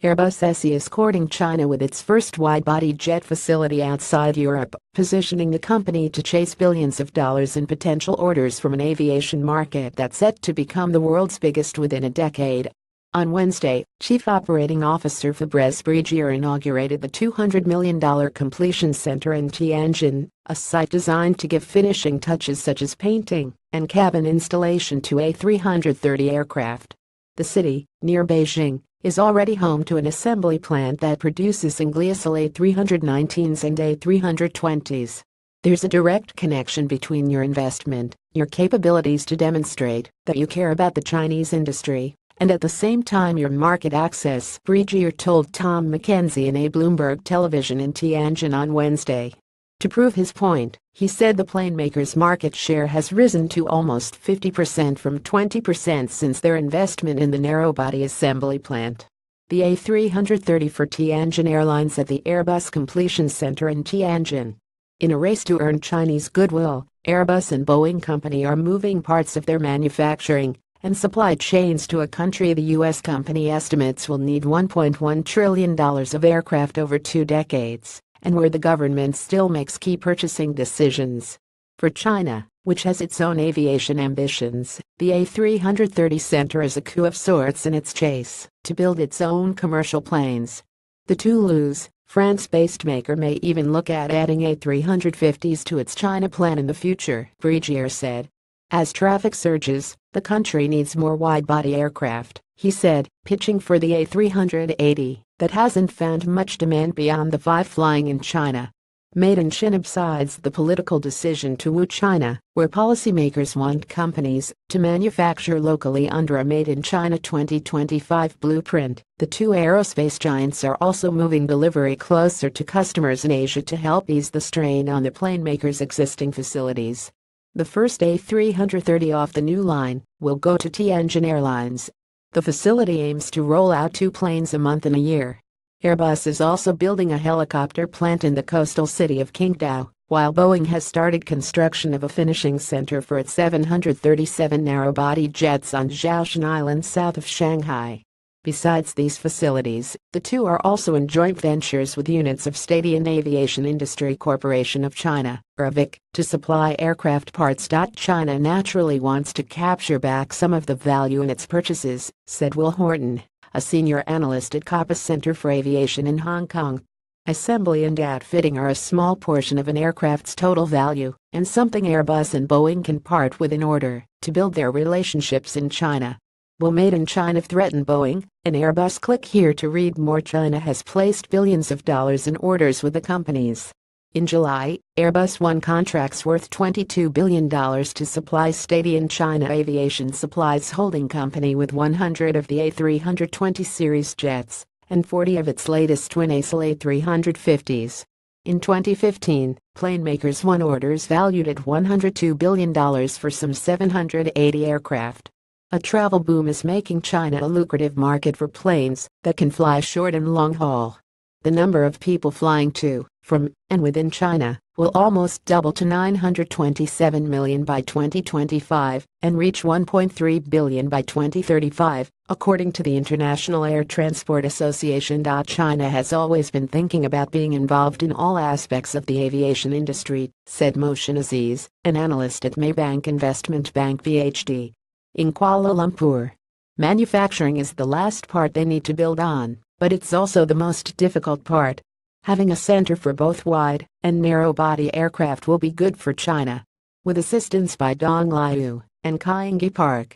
Airbus SE is courting China with its first wide-body jet facility outside Europe, positioning the company to chase billions of dollars in potential orders from an aviation market that's set to become the world's biggest within a decade. On Wednesday, Chief Operating Officer Fabrice Brigier inaugurated the $200 million completion center in Tianjin, a site designed to give finishing touches such as painting and cabin installation to A330 aircraft. The city, near Beijing, is already home to an assembly plant that produces Ingleasol A319s and A320s. There's a direct connection between your investment, your capabilities to demonstrate that you care about the Chinese industry, and at the same time your market access, Brigier told Tom McKenzie in a Bloomberg television in Tianjin on Wednesday. To prove his point, he said the plane maker's market share has risen to almost 50% from 20% since their investment in the narrow-body assembly plant. The A330 for Tianjin Airlines at the Airbus Completion Center in Tianjin. In a race to earn Chinese goodwill, Airbus and Boeing Company are moving parts of their manufacturing and supply chains to a country the U.S. company estimates will need $1.1 trillion of aircraft over 2 decades, and where the government still makes key purchasing decisions. For China, which has its own aviation ambitions, the A330 center is a coup of sorts in its chase to build its own commercial planes. The Toulouse, France-based maker may even look at adding A350s to its China plan in the future, Brigier said. As traffic surges, the country needs more wide-body aircraft, he said, pitching for the A380 that hasn't found much demand beyond the 5 flying in China. Made in China. Besides the political decision to woo China, where policymakers want companies to manufacture locally under a Made in China 2025 blueprint, the two aerospace giants are also moving delivery closer to customers in Asia to help ease the strain on the plane makers' existing facilities. The first A330 off the new line will go to Tianjin Airlines. The facility aims to roll out 2 planes a month in a year. Airbus is also building a helicopter plant in the coastal city of Qingdao, while Boeing has started construction of a finishing center for its 737 narrow-body jets on Zhoushan Island south of Shanghai. Besides these facilities, the two are also in joint ventures with units of State-owned Aviation Industry Corporation of China, or AVIC, to supply aircraft parts. China naturally wants to capture back some of the value in its purchases, said Will Horton, a senior analyst at Coppice Center for Aviation in Hong Kong. Assembly and outfitting are a small portion of an aircraft's total value, and something Airbus and Boeing can part with in order to build their relationships in China. Will Made in China threaten Boeing and Airbus? Click here to read more. China has placed billions of dollars in orders with the companies. In July, Airbus won contracts worth $22 billion to supply State-owned China Aviation Supplies Holding Company with 100 of the A320 series jets and 40 of its latest twin-aisle A350s. In 2015, plane makers won orders valued at $102 billion for some 780 aircraft. A travel boom is making China a lucrative market for planes that can fly short and long haul. The number of people flying to, from, and within China will almost double to 927 million by 2025 and reach 1.3 billion by 2035, according to the International Air Transport Association. China has always been thinking about being involved in all aspects of the aviation industry, said Mohsin Aziz, an analyst at Maybank Investment Bank PhD. In Kuala Lumpur, manufacturing is the last part they need to build on, but it's also the most difficult part. Having a center for both wide and narrow-body aircraft will be good for China. With assistance by Dong Liu and Kaiying Park,